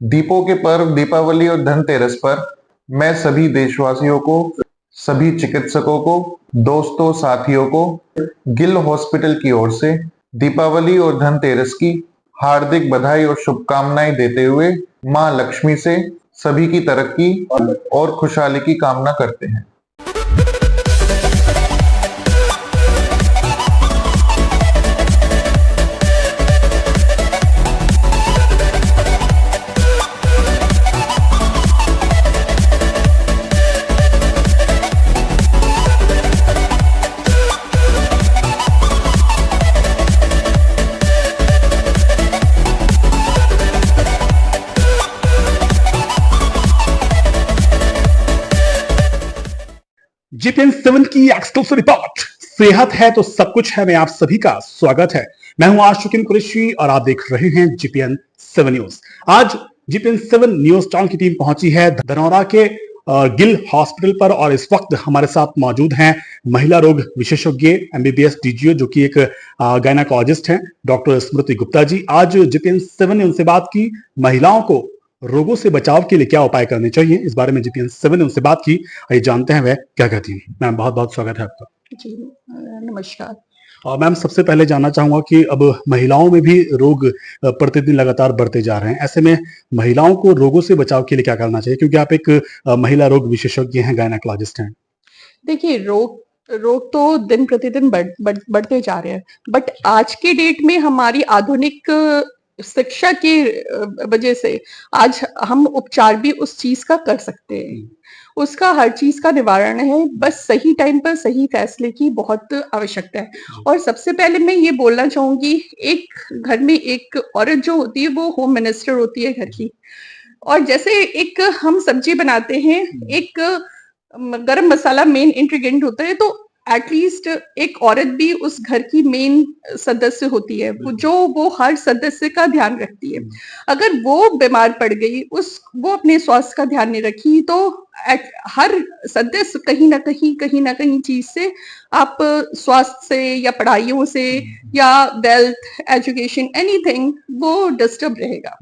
दीपों के पर्व दीपावली और धनतेरस पर मैं सभी देशवासियों को, सभी चिकित्सकों को, दोस्तों, साथियों को गिल हॉस्पिटल की ओर से दीपावली और धनतेरस की हार्दिक बधाई और शुभकामनाएं देते हुए मां लक्ष्मी से सभी की तरक्की और खुशहाली की कामना करते हैं। जीपीएन 7 की एक्सक्लूसिव रिपोर्ट। सेहत है तो सब कुछ है में आप सभी का स्वागत है। मैं हूं आशुकिन कुरैशी और आप देख रहे हैं जीपीएन 7 न्यूज। आज जीपीएन 7 न्यूज चैनल की टीम पहुंची है धनौरा के गिल हॉस्पिटल पर और इस वक्त हमारे साथ मौजूद हैं महिला रोग विशेषज्ञ एमबीबीएस डीजीओ जो कि एक गायनाकोलॉजिस्ट हैं, डॉक्टर स्मृति गुप्ता जी। आज जीपीएन 7 ने उनसे बात की, महिलाओं को रोगों से बचाव के लिए क्या उपाय करने चाहिए, इस बारे में जीपीएन 7 ने उनसे बात की। आइए जानते हैं वह क्या कहती हैं। मैम, बहुत बहुत स्वागत है आपका। जी नमस्कार। और मैम, सबसे पहले जानना चाहूंगा कि अब महिलाओं में भी रोग प्रतिदिन लगातार बढ़ते जा रहे हैं, ऐसे में महिलाओं को रोगों से बचाव के लिए क्या करना चाहिए, क्योंकि आप एक महिला रोग विशेषज्ञ हैं, गायनाकोलॉजिस्ट हैं। देखिए, रोग तो दिन प्रतिदिन बढ़ते जा रहे हैं, बट आज के डेट में हमारी आधुनिक शिक्षा की वजह से आज हम उपचार भी उस चीज का कर सकते हैं। उसका हर चीज का निवारण है, बस सही टाइम पर सही फैसले की बहुत आवश्यकता है। और सबसे पहले मैं ये बोलना चाहूंगी, एक घर में एक औरत जो होती है वो होम मिनिस्टर होती है घर की। और जैसे एक हम सब्जी बनाते हैं, एक गरम मसाला मेन इंग्रेडिएंट होता है, तो एटलीस्ट एक औरत भी उस घर की मेन सदस्य होती है, वो हर सदस्य का ध्यान रखती है। अगर वो बीमार पड़ गई, वो अपने स्वास्थ्य का ध्यान नहीं रखी, तो हर सदस्य कहीं ना कहीं चीज से, आप स्वास्थ्य से या पढ़ाइयों से या वेल्थ एजुकेशन एनीथिंग, वो डिस्टर्ब रहेगा।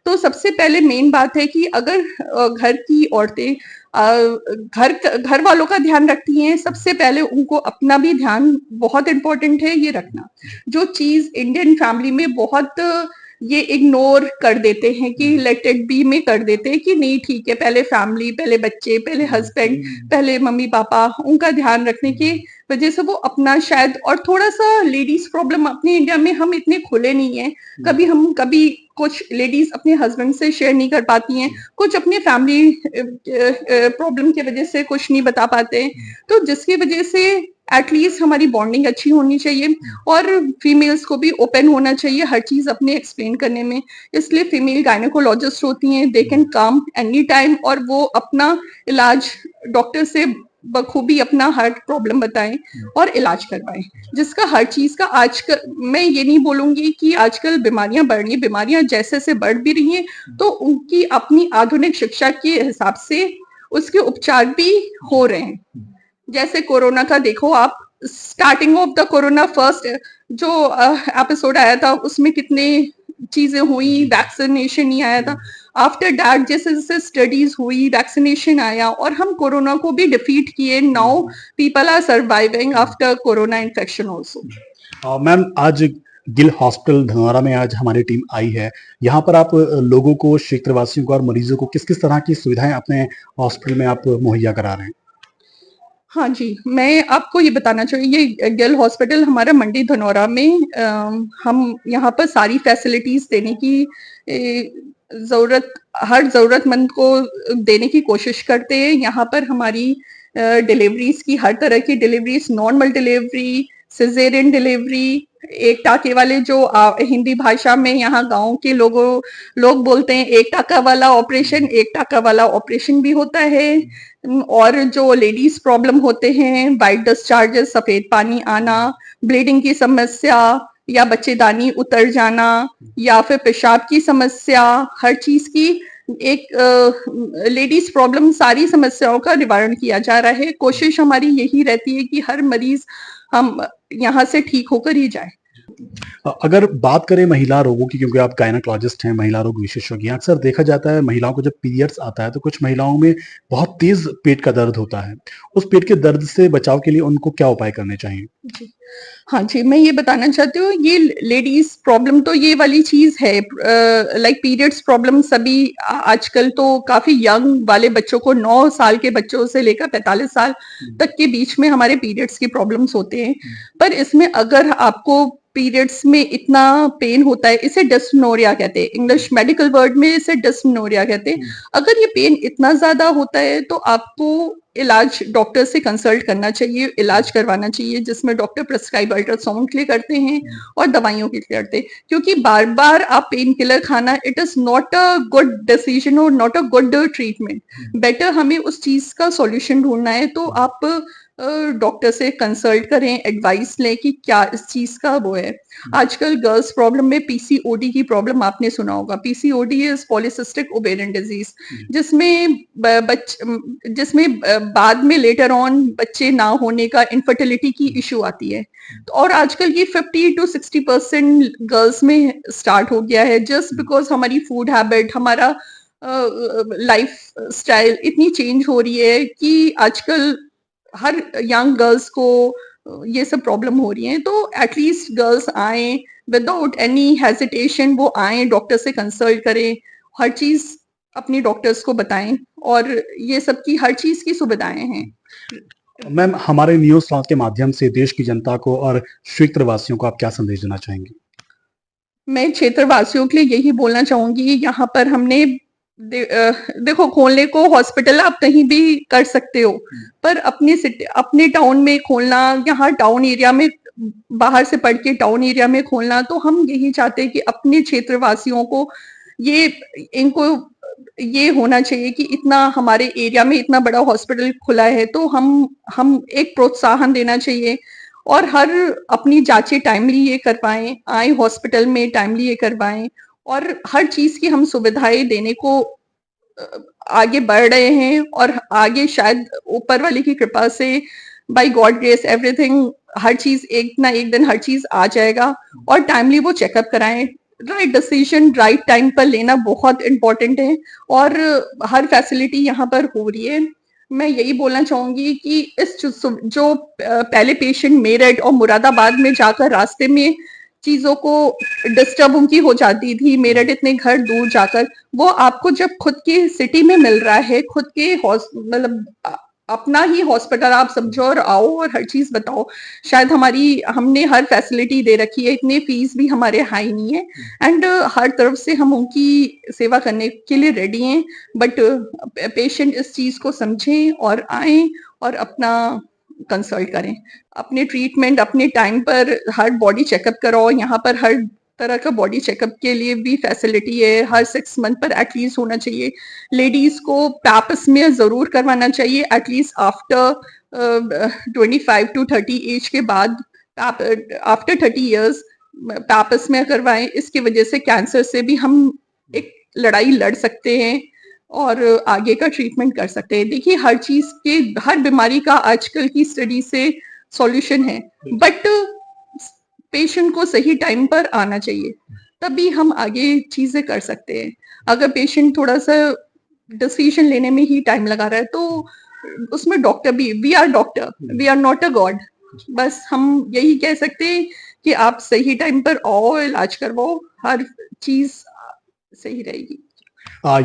तो सबसे पहले मेन बात है कि अगर घर की औरतें घर वालों का ध्यान रखती हैं, सबसे पहले उनको अपना भी ध्यान बहुत इंपॉर्टेंट है ये रखना। जो चीज इंडियन फैमिली में बहुत ये इग्नोर कर देते हैं कि लेट इट बी में कर देते हैं कि नहीं ठीक है, पहले फैमिली, पहले बच्चे, पहले हस्बैंड, पहले मम्मी पापा, उनका ध्यान रखने की वजह से वो अपना शायद, और थोड़ा सा लेडीज प्रॉब्लम अपने इंडिया में हम इतने खुले नहीं है, कभी कुछ लेडीज अपने हस्बैंड से शेयर नहीं कर पाती हैं, कुछ अपने फैमिली प्रॉब्लम की वजह से कुछ नहीं बता पाते, तो जिसकी वजह से एटलीस्ट हमारी बॉन्डिंग अच्छी होनी चाहिए और फीमेल्स को भी ओपन होना चाहिए हर चीज अपने एक्सप्लेन करने में। इसलिए फीमेल गायनेकोलॉजिस्ट होती हैं, they can come any time और वो अपना इलाज डॉक्टर से बखूबी अपना हार्ट प्रॉब्लम बताएं और इलाज करवाएं, जिसका हर चीज का आजकल, मैं ये नहीं बोलूंगी कि आजकल बीमारियां बढ़ रही हैं, बीमारियां जैसे से बढ़ भी रही हैं, तो उनकी अपनी आधुनिक शिक्षा के हिसाब से उसके उपचार भी हो रहे हैं। जैसे कोरोना का देखो आप, starting of the corona first जो एपिसोड आया था उसमें कितने चीजें हुई, वैक्सीनेशन नहीं आया था। आफ्टर दैट जैसे जैसे स्टडीज हुई, वैक्सीनेशन आया और हम कोरोना को भी डिफीट किए। Now people are surviving after corona infection also. Ma'am, आज गिल हॉस्पिटल धनौरा में आज हमारी टीम आई है। यहाँ पर आप लोगों को, क्षेत्रवासियों को और मरीजों को किस किस तरह की सुविधाएं अपने हॉस्पिटल में आप मुहैया करा रहे हैं? हाँ जी, मैं आपको ये बताना चाहिए, ये गिल हॉस्पिटल हमारा मंडी धनौरा में, हम यहाँ पर सारी फैसिलिटीज देने की हर जरूरतमंद को देने की कोशिश करते हैं। यहाँ पर हमारी डिलीवरीज की हर तरह की deliveries, normal delivery, caesarean delivery, एक टाके वाले जो हिंदी भाषा में यहाँ गांव के लोग बोलते हैं एक टाका वाला ऑपरेशन, एक टाका वाला ऑपरेशन भी होता है। और जो लेडीज प्रॉब्लम होते हैं, वाइट डिस्चार्जेस, सफेद पानी आना, ब्लीडिंग की समस्या या बच्चेदानी उतर जाना या फिर पेशाब की समस्या, हर चीज की एक लेडीज प्रॉब्लम, सारी समस्याओं का निवारण किया जा रहा है। कोशिश हमारी यही रहती है कि हर मरीज हम यहाँ से ठीक होकर ही जाए। अगर बात करें महिला रोगों की, क्योंकि आप गायनाकोलॉजिस्ट हैं, महिला रोग विशेषज्ञ हैं, अक्सर देखा जाता है महिलाओं को जब पीरियड्स आता है तो कुछ महिलाओं में बहुत तेज पेट का दर्द होता है। उस पेट के दर्द से बचाव के लिए उनको क्या उपाय करने चाहिए? जी। हाँ जी, मैं ये बताना चाहती हूँ, ये लेडीज प्रॉब्लम तो ये वाली चीज है, लाइक पीरियड्स प्रॉब्लम सभी आजकल तो काफी यंग वाले बच्चों को, 9 साल के बच्चों से लेकर 45 साल तक के बीच में हमारे पीरियड्स की प्रॉब्लम्स होते हैं। पर इसमें अगर आपको पीरियड्स में इतना पेन होता है, इसे डिस्मेनोरिया कहते हैं, इंग्लिश मेडिकल वर्ड में इसे डिस्मेनोरिया कहते हैं। अगर ये पेन इतना ज्यादा होता है तो आपको इलाज डॉक्टर से कंसल्ट करना चाहिए, इलाज करवाना चाहिए, जिसमें डॉक्टर प्रिस्क्राइब अल्ट्रासाउंड के लिए करते हैं और दवाइयों के लिए करते हैं। क्योंकि बार बार आप पेन किलर खाना, it is not a good decision और not a good treatment. Better हमें उस चीज का सॉल्यूशन ढूंढना है, तो आप डॉक्टर से कंसल्ट करें, एडवाइस लें कि क्या इस चीज का वो है। आजकल गर्ल्स प्रॉब्लम में पीसीओडी की प्रॉब्लम आपने सुना होगा। PCOD is polycystic ovarian disease, जिसमें बाद में लेटर ऑन बच्चे ना होने का, इनफर्टिलिटी की इशू आती है। और आजकल ये 50 to 60% गर्ल्स में स्टार्ट हो गया है, जस्ट बिकॉज हमारी फूड हैबिट, हमारा लाइफ स्टाइल इतनी चेंज हो रही है कि आजकल हर यंग गर्ल्स को ये सब प्रॉब्लम हो रही है। तो एटलीस्ट गर्ल्स आए विदाउट एनी हेजिटेशन, वो आए, डॉक्टर से कंसल्ट करें, हर चीज अपनी डॉक्टर्स को बताएं, और ये सब की हर चीज की सुविधाएं हैं। मैम, हमारे न्यूज लॉन्च के माध्यम से देश की जनता को और क्षेत्रवासियों को आप क्या संदेश देना चाहेंगे? मैं क्षेत्रवासियों के लिए यही बोलना चाहूंगी, यहाँ पर हमने देखो, खोलने को हॉस्पिटल आप कहीं भी कर सकते हो, पर अपने सिटी, अपने टाउन में खोलना, यहाँ टाउन एरिया में, बाहर से पढ़ के टाउन एरिया में खोलना, तो हम यही चाहते हैं कि अपने क्षेत्रवासियों को इनको ये होना चाहिए कि इतना हमारे एरिया में इतना बड़ा हॉस्पिटल खुला है, तो हम एक प्रोत्साहन देना चाहिए, और हर अपनी जांचें टाइमली ये करवाएं, आए हॉस्पिटल में टाइमली ये करवाएं, और हर चीज की हम सुविधाएं देने को आगे बढ़ रहे हैं। और आगे शायद ऊपर वाले की कृपा से, बाय गॉड ग्रेस, एवरीथिंग, हर चीज एक ना एक दिन हर चीज आ जाएगा। और टाइमली वो चेकअप कराएं, राइट डिसीजन राइट टाइम पर लेना बहुत इंपॉर्टेंट है, और हर फैसिलिटी यहाँ पर हो रही है। मैं यही बोलना चाहूंगी कि इस जो पहले पेशेंट मेरठ और मुरादाबाद में जाकर रास्ते में चीजों को डिस्टर्ब उनकी हो जाती थी, मेरठ इतने घर दूर जाकर, वो आपको जब खुद के सिटी में मिल रहा है, खुद के मतलब अपना ही हॉस्पिटल आप समझो और आओ और हर चीज बताओ। शायद हमने हर फैसिलिटी दे रखी है, इतने फीस भी हमारे हाई नहीं है, एंड हर तरफ से हम उनकी सेवा करने के लिए रेडी हैं। बट पेशेंट इस चीज को समझें और आए और अपना कंसल्ट करें, अपने ट्रीटमेंट अपने टाइम पर, हर बॉडी चेकअप कराओ। यहाँ पर हर तरह का बॉडी चेकअप के लिए भी फैसिलिटी है, हर 6 मंथ पर एटलीस्ट होना चाहिए। लेडीज को पैप्स में जरूर करवाना चाहिए, एटलीस्ट आफ्टर 25 to 30 एज के बाद, आफ्टर 30 इयर्स पैप्स में करवाएं। इसकी वजह से कैंसर से भी हम एक लड़ाई लड़ सकते हैं और आगे का ट्रीटमेंट कर सकते हैं। देखिए, हर चीज के, हर बीमारी का आजकल की स्टडी से सॉल्यूशन है, बट पेशेंट को सही टाइम पर आना चाहिए, तभी हम आगे चीजें कर सकते हैं। अगर पेशेंट थोड़ा सा डिसीजन लेने में ही टाइम लगा रहा है, तो उसमें डॉक्टर भी, we are doctor, we are not a god. बस हम यही कह सकते हैं कि आप सही टाइम पर आओ, इलाज करवाओ, हर चीज सही रहेगी।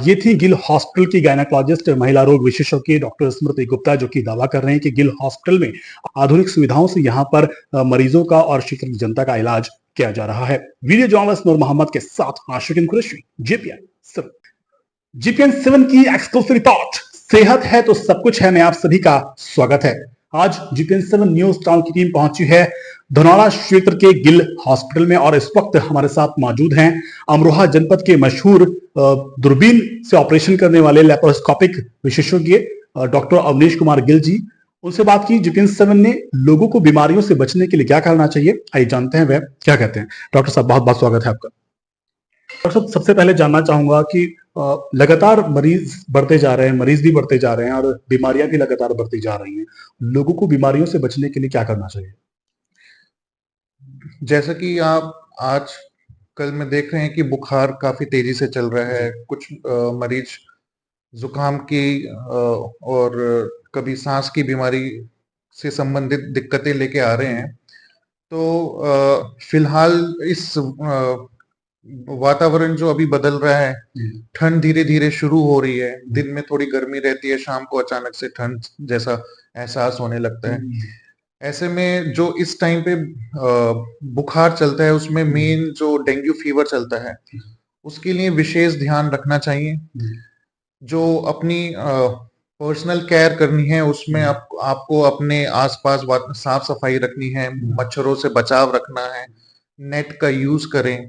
ये थी गिल हॉस्पिटल की गायनाकोलॉजिस्ट, महिला रोग विशेषज्ञ डॉक्टर स्मृति गुप्ता, जो कि दावा कर रहे हैं कि गिल हॉस्पिटल में आधुनिक सुविधाओं से यहाँ पर मरीजों का और क्षेत्र की जनता का इलाज किया जा रहा है। वीडियो जर्नलिस्ट नूर मोहम्मद के साथ आशिकिन कुरैशी, जीपीएन 7 की एक्सक्लूसिव रिपोर्ट, सेहत है तो सब कुछ है में आप सभी का स्वागत है। आज जीपीएन 7 न्यूज टाउन की टीम पहुंची है धनौरा क्षेत्र के गिल हॉस्पिटल में, और इस वक्त हमारे साथ मौजूद हैं अमरोहा जनपद के मशहूर दूरबीन से ऑपरेशन करने वाले लैप्रोस्कोपिक विशेषज्ञ डॉक्टर अवनीश कुमार गिल जी। उनसे बात की जीपीएन 7 ने लोगों को बीमारियों से बचने के लिए क्या करना चाहिए, आइए जानते हैं वह क्या कहते हैं। डॉक्टर साहब, बहुत बहुत स्वागत है आपका। डॉक्टर साहब, सबसे पहले जानना चाहूंगा कि लगातार मरीज बढ़ते जा रहे हैं, मरीज भी बढ़ते जा रहे हैं और बीमारियां भी लगातार बढ़ती जा रही हैं, लोगों को बीमारियों से बचने के लिए क्या करना चाहिए? जैसा कि आप आज कल में देख रहे हैं कि बुखार काफी तेजी से चल रहा है। कुछ मरीज जुकाम की और कभी सांस की बीमारी से संबंधित दिक्कतें लेके आ रहे हैं। तो फिलहाल इस वातावरण जो अभी बदल रहा है, ठंड धीरे धीरे शुरू हो रही है। दिन में थोड़ी गर्मी रहती है, शाम को अचानक से ठंड जैसा एहसास होने लगता है। ऐसे में जो इस टाइम पे बुखार चलता है, उसमें मेन जो डेंगू फीवर चलता है, उसके लिए विशेष ध्यान रखना चाहिए। जो अपनी पर्सनल केयर करनी है, उसमें आपको अपने आसपास साफ सफाई रखनी है, मच्छरों से बचाव रखना है, नेट का यूज करें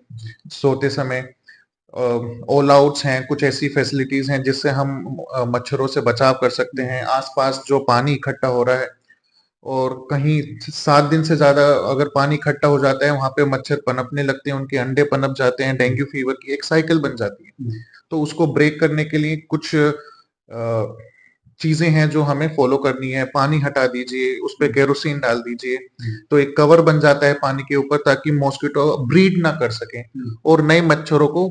सोते समय। ऑल आउट्स हैं, कुछ ऐसी फैसिलिटीज हैं जिससे हम मच्छरों से बचाव कर सकते हैं। आसपास जो पानी इकट्ठा हो रहा है, और कहीं 7 दिन से ज्यादा अगर पानी इकट्ठा हो जाता है, वहां पे मच्छर पनपने लगते हैं, उनके अंडे पनप जाते हैं, डेंगू फीवर की एक साइकिल बन जाती है। तो उसको ब्रेक करने के लिए कुछ चीजें हैं जो हमें फॉलो करनी है। पानी हटा दीजिए, उस पर केरोसिन डाल दीजिए, तो एक कवर बन जाता है पानी के ऊपर, ताकि मॉस्किटो ब्रीड ना कर सके और नए मच्छरों को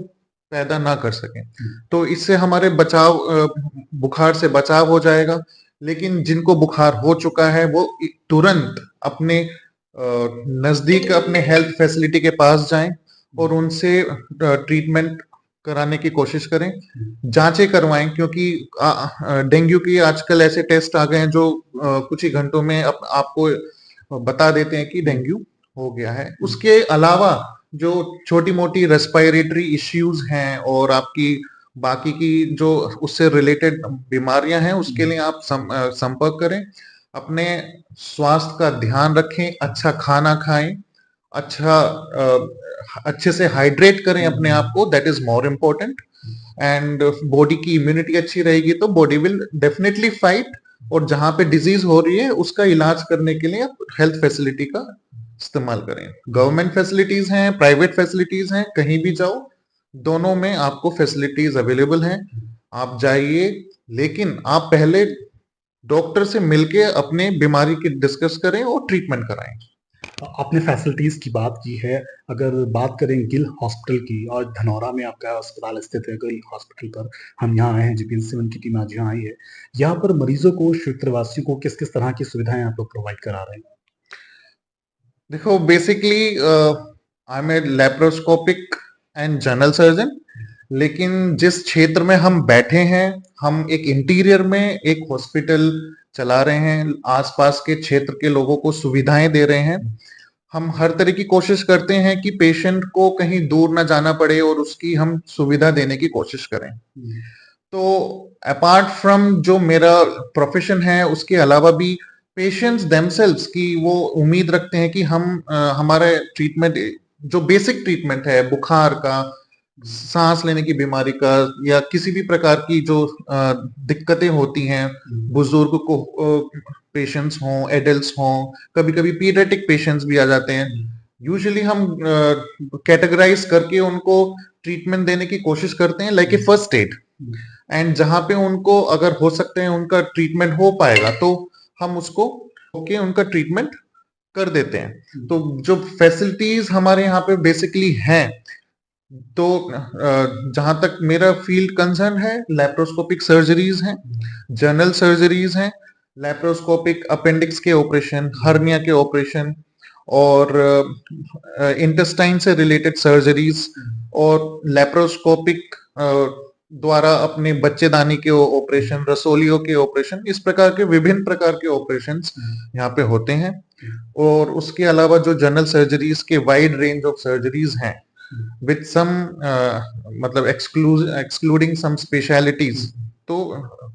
पैदा ना कर सके। तो इससे हमारे बुखार से बचाव हो जाएगा। लेकिन जिनको बुखार हो चुका है, वो तुरंत अपने नजदीक अपने हेल्थ फैसिलिटी के पास जाएं और उनसे ट्रीटमेंट कराने की कोशिश करें, जांचें करवाएं। क्योंकि डेंगू की आजकल ऐसे टेस्ट आ गए हैं जो कुछ ही घंटों में आपको बता देते हैं कि डेंगू हो गया है। उसके अलावा जो छोटी मोटी रेस्पिरेटरी इश्यूज हैं और आपकी बाकी की जो उससे रिलेटेड बीमारियां हैं, उसके लिए आप संपर्क करें। अपने स्वास्थ्य का ध्यान रखें, अच्छा खाना खाएं, अच्छे से हाइड्रेट करें अपने आप को, that is more important. And body की इम्यूनिटी अच्छी रहेगी तो बॉडी विल डेफिनेटली फाइट। और जहां पे डिजीज हो रही है, उसका इलाज करने के लिए आप हेल्थ फैसिलिटी का इस्तेमाल करें। गवर्नमेंट फैसिलिटीज हैं, प्राइवेट फैसिलिटीज हैं, कहीं भी जाओ, दोनों में आपको फैसिलिटीज अवेलेबल हैं। आप जाइए, लेकिन आप पहले डॉक्टर से मिलके अपने बीमारी की डिस्कस करें और ट्रीटमेंट कराएं। आपने फैसिलिटीज की बात की है। अगर बात करें गिल हॉस्पिटल की, और धनौरा में आपका अस्पताल स्थित है गिल हॉस्पिटल पर, हम यहाँ आए हैं, जीपीएन 7 की टीम आज यहाँ आई है। यहाँ पर मरीजों को, क्षेत्रवासियों को किस किस तरह की सुविधाएं आप लोग प्रोवाइड करा रहे हैं? देखो, basically I am a laparoscopic and general surgeon. लेकिन जिस क्षेत्र में हम बैठे हैं, हम एक इंटीरियर में एक हॉस्पिटल चला रहे हैं, आसपास के क्षेत्र के लोगों को सुविधाएं दे रहे हैं। हम हर तरह की कोशिश करते हैं कि पेशेंट को कहीं दूर ना जाना पड़े और उसकी हम सुविधा देने की कोशिश करें। तो अपार्ट फ्रॉम जो मेरा प्रोफेशन है, उसके अलावा भी पेशेंट्स देमसेल्व्स की वो उम्मीद रखते हैं कि हम हमारा ट्रीटमेंट, जो बेसिक ट्रीटमेंट है बुखार का, सांस लेने की बीमारी का, या किसी भी प्रकार की जो दिक्कतें होती हैं, बुजुर्ग को पेशेंट्स हों, एडल्ट्स हों, कभी कभी पीडियाट्रिक पेशेंट्स भी आ जाते हैं। यूजुअली हम कैटेगराइज करके उनको ट्रीटमेंट देने की कोशिश करते हैं, like a first aid. And जहां पे उनको अगर हो सकते हैं उनका ट्रीटमेंट हो पाएगा, तो हम उसको उनका ट्रीटमेंट कर देते हैं। तो जो फैसिलिटीज हमारे यहाँ पे बेसिकली हैं, तो जहां तक मेरा फील्ड कंसर्न है, लैप्रोस्कोपिक सर्जरीज हैं, जनरल सर्जरीज हैं, लैप्रोस्कोपिक अपेंडिक्स के ऑपरेशन, हर्निया के ऑपरेशन, और इंटेस्टाइन से रिलेटेड सर्जरीज, और लैप्रोस्कोपिक द्वारा अपने बच्चेदानी के ऑपरेशन, रसोलियों के ऑपरेशन, इस प्रकार के विभिन्न प्रकार के ऑपरेशंस यहाँ पे होते हैं। और उसके अलावा जो जनरल सर्जरीज के वाइड रेंज ऑफ सर्जरीज हैं, विद सम मतलब एक्सक्लूडिंग सम स्पेशलिटीज, तो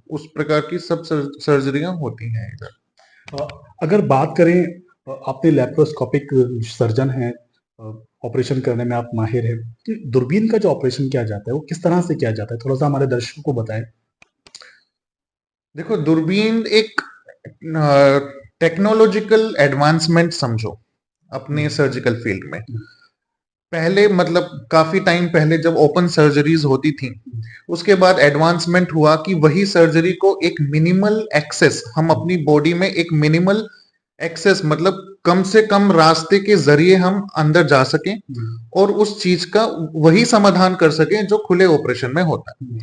उस प्रकार की सब सर्जरियां होती हैं इधर। अगर बात करें, आपने लैप्रोस्कोपिक सर्जन हैं, ऑपरेशन करने में आप माहिर हैं, तो दूरबीन का जो ऑपरेशन किया जाता है वो किस तरह से किया जाता है, थोड़ा सा हमारे दर्शकों को बताएं। देखो, दूरबीन एक टेक्नोलॉजिकल एडवांसमेंट समझो अपने सर्जिकल फील्ड में। पहले, मतलब काफी टाइम पहले जब ओपन सर्जरीज होती थी, उसके बाद एडवांसमेंट हुआ कि वही सर्जरी को एक मिनिमल एक्सेस, हम अपनी बॉडी में एक मिनिमल एक्सेस मतलब कम से कम रास्ते के जरिए हम अंदर जा सकें और उस चीज का वही समाधान कर सकें जो खुले ऑपरेशन में होता है।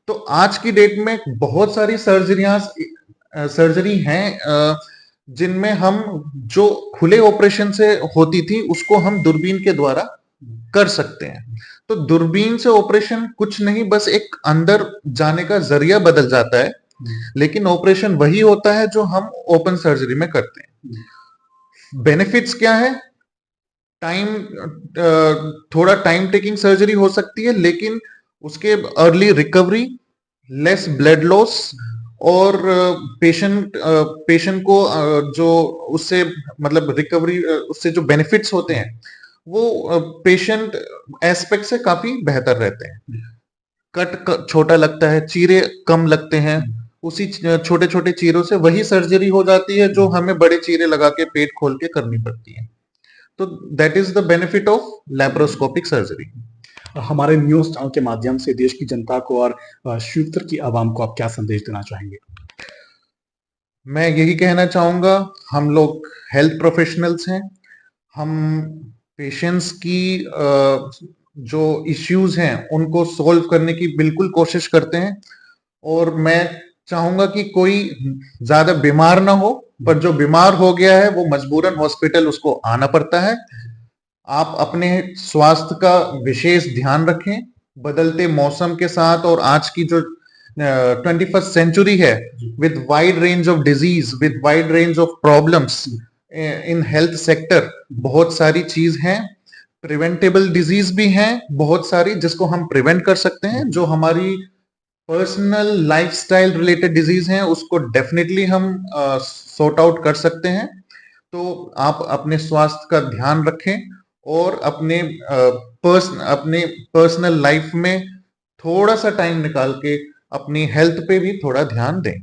तो आज की डेट में बहुत सारी सर्जरी हैं जिनमें हम जो खुले ऑपरेशन से होती थी उसको हम दूरबीन के द्वारा कर सकते हैं। तो दूरबीन से ऑपरेशन कुछ नहीं, बस एक अंदर जाने का जरिया बदल जाता है, लेकिन ऑपरेशन वही होता है जो हम ओपन सर्जरी में करते हैं। बेनिफिट्स क्या है? थोड़ा टाइम टेकिंग सर्जरी हो सकती है, लेकिन उसके early recovery, less blood loss और पेशेंट को जो उससे मतलब रिकवरी उससे जो बेनिफिट्स होते हैं वो पेशेंट एस्पेक्ट से काफी बेहतर रहते हैं। कट छोटा लगता है, चीरे कम लगते हैं, उसी छोटे छोटे चीरों से वही सर्जरी हो जाती है जो हमें बड़े चीरे लगा के पेट खोल के करनी पड़ती है। तो that is the benefit of laparoscopic surgery. हमारे न्यूज चैनल के माध्यम से देश की जनता को और शिवपुर की आवाम को आप क्या संदेश देना चाहेंगे? मैं यही कहना चाहूंगा, हम लोग हेल्थ प्रोफेशनल्स हैं, हम पेशेंट्स की जो इश्यूज हैं उनको सॉल्व करने की बिल्कुल कोशिश करते हैं, और मैं चाहूंगा कि कोई ज्यादा बीमार ना हो, पर जो बीमार हो गया है वो मजबूरन हॉस्पिटल उसको आना पड़ता है। आप अपने स्वास्थ्य का विशेष ध्यान रखें। बदलते मौसम के साथ और आज की जो 21st सेंचुरी है, with wide range of disease, with wide range of problems in health sector, बहुत सारी चीज हैं। प्रिवेंटेबल डिजीज भी हैं बहुत सारी जिसको हम प्रिवेंट कर सकते हैं। जो हमारी पर्सनल लाइफस्टाइल रिलेटेड डिजीज हैं उसको डेफिनेटली हम सॉर्ट आउट कर सकते हैं। तो आप अपने स्वास्थ्य का ध्यान रखें और अपने पर्सनल लाइफ में थोड़ा सा टाइम निकाल के अपनी हेल्थ पे भी थोड़ा ध्यान दें।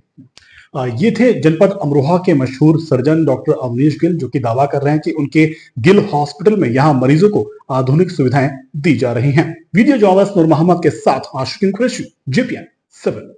ये थे जनपद अमरोहा के मशहूर सर्जन डॉक्टर अवनीश गिल, जो कि दावा कर रहे हैं कि उनके गिल हॉस्पिटल में यहां मरीजों को आधुनिक सुविधाएं दी जा रही हैं। वीडियो जर्नलिस्ट नूर मोहम्मद के साथ आशिकीन कुरैशी, JPN 7।